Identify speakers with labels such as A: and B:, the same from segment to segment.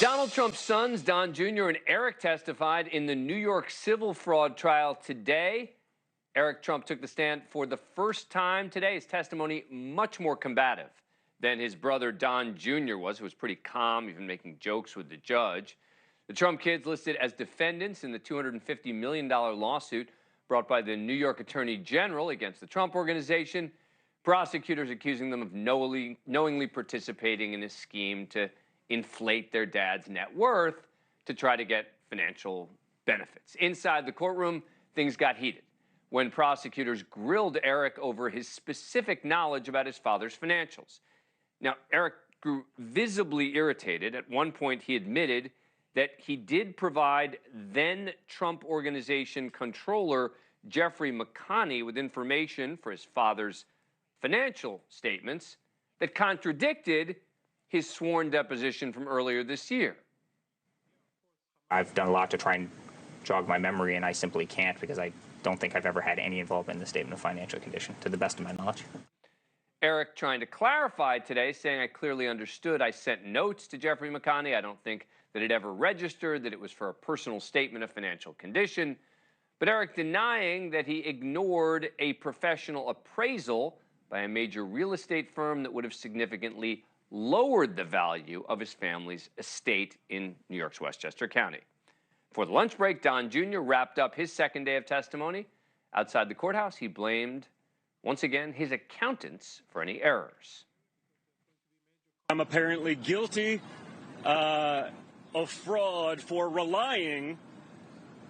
A: Donald Trump's sons, Don Jr. and Eric, testified in the New York civil fraud trial today. Eric Trump took the stand for the first time today. His testimony much more combative than his brother Don Jr. was, who was pretty calm, even making jokes with the judge. The Trump kids listed as defendants in the $250 million lawsuit brought by the New York Attorney General against the Trump Organization. Prosecutors accusing them of knowingly participating in a scheme to inflate their dad's net worth to try to get financial benefits. Inside the courtroom, things got heated when prosecutors grilled Eric over his specific knowledge about his father's financials. Now, Eric grew visibly irritated. At one point, he admitted that he did provide then Trump Organization controller Jeffrey McConney with information for his father's financial statements that contradicted his sworn deposition from earlier this year.
B: I've done a lot to try and jog my memory, and I simply can't because I don't think I've ever had any involvement in the statement of financial condition, to the best of my knowledge.
A: Eric trying to clarify today, saying, I clearly understood. I sent notes to Jeffrey McConney. I don't think that it ever registered, that it was for a personal statement of financial condition. But Eric denying that he ignored a professional appraisal by a major real estate firm that would have significantly lowered the value of his family's estate in New York's Westchester County. For the lunch break, Don Jr. wrapped up his second day of testimony. Outside the courthouse, he blamed, once again, his accountants for any errors.
C: I'm apparently guilty of fraud for relying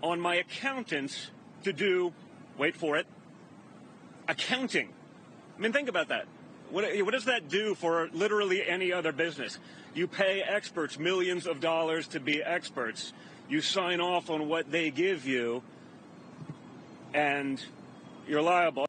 C: on my accountants to do, wait for it, accounting. I mean, think about that. What does that do for literally any other business? You pay experts millions of dollars to be experts. You sign off on what they give you, and you're liable.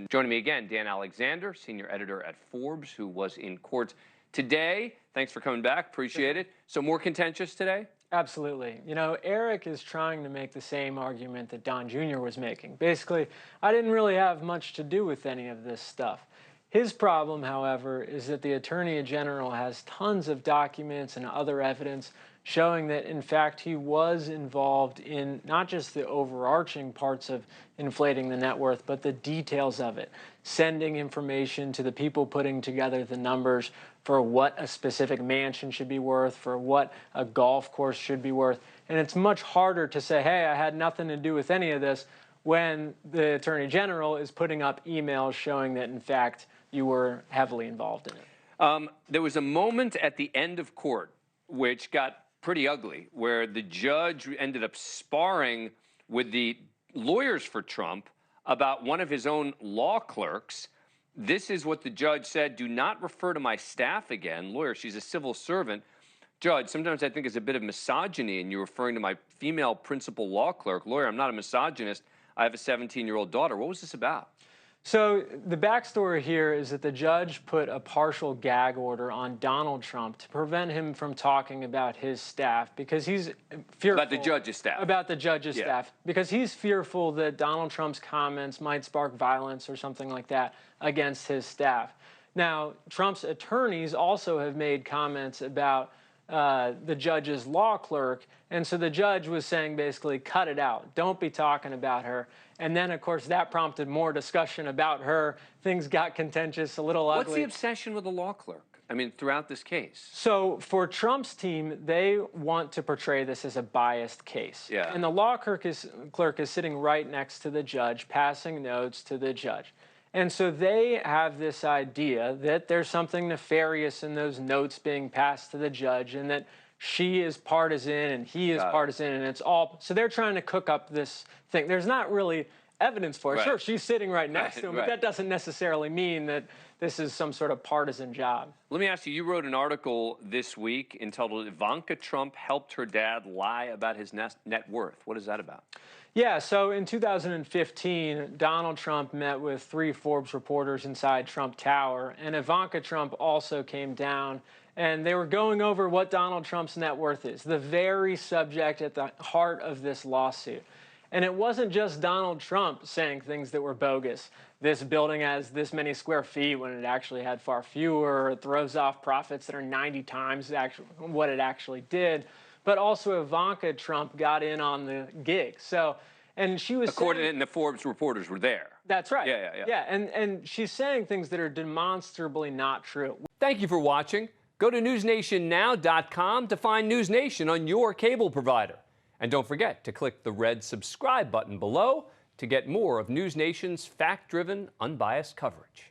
A: Joining me again, Dan Alexander, senior editor at Forbes, who was in court today. Thanks for coming back. Appreciate it. So more contentious today?
D: Absolutely. You know, Eric is trying to make the same argument that Don Jr. was making. Basically, I didn't really have much to do with any of this stuff. His problem, however, is that the Attorney General has tons of documents and other evidence showing that, in fact, he was involved in not just the overarching parts of inflating the net worth, but the details of it, sending information to the people putting together the numbers for what a specific mansion should be worth, for what a golf course should be worth. And it's much harder to say, hey, I had nothing to do with any of this, when the Attorney General is putting up emails showing that, in fact, you were heavily involved in it.
A: There was a moment at the end of court which got pretty ugly, where the judge ended up sparring with the lawyers for Trump about one of his own law clerks. This is what the judge said: do not refer to my staff again. Lawyer, she's a civil servant. Judge, sometimes I think it's a bit of misogyny in you referring to my female principal law clerk. Lawyer, I'm not a misogynist. I have a 17-year-old daughter. What was this about?
D: So the backstory here is that the judge put a partial gag order on Donald Trump to prevent him from talking about his staff, because he's fearful.
A: About the judge's staff.
D: About the judge's staff. Because he's fearful that Donald Trump's comments might spark violence or something like that against his staff. Now, Trump's attorneys also have made comments about the judge's law clerk, and so the judge was saying basically, cut it out. Don't be talking about her. And then, of course, that prompted more discussion about her. Things got contentious, a little ugly.
A: What's the obsession with the law clerk? I mean, throughout this case.
D: So for Trump's team, they want to portray this as a biased case.
A: Yeah.
D: And the law clerk is sitting right next to the judge, passing notes to the judge. And so they have this idea that there's something nefarious in those notes being passed to the judge, and that she is partisan and he is partisan, and it's all, so they're trying to cook up this thing. There's not really evidence for it.
A: Right.
D: Sure, she's sitting right next to him,
A: right.
D: but that doesn't necessarily mean that this is some sort of partisan job.
A: Let me ask you, you wrote an article this week entitled Ivanka Trump Helped Her Dad Lie About His Net Worth. What is that about?
D: Yeah, so in 2015, Donald Trump met with 3 Forbes reporters inside Trump Tower, and Ivanka Trump also came down, and they were going over what Donald Trump's net worth is, the very subject at the heart of this lawsuit. And it wasn't just Donald Trump saying things that were bogus. This building has this many square feet when it actually had far fewer. It throws off profits that are 90 times what it actually did. But also Ivanka Trump got in on the gig. So, and she was
A: According to the Forbes reporters were there.
D: That's right.
A: Yeah.
D: And she's saying things that are demonstrably not true.
A: Thank you for watching. Go to newsnationnow.com to find NewsNation on your cable provider. And don't forget to click the red subscribe button below to get more of NewsNation's fact-driven, unbiased coverage.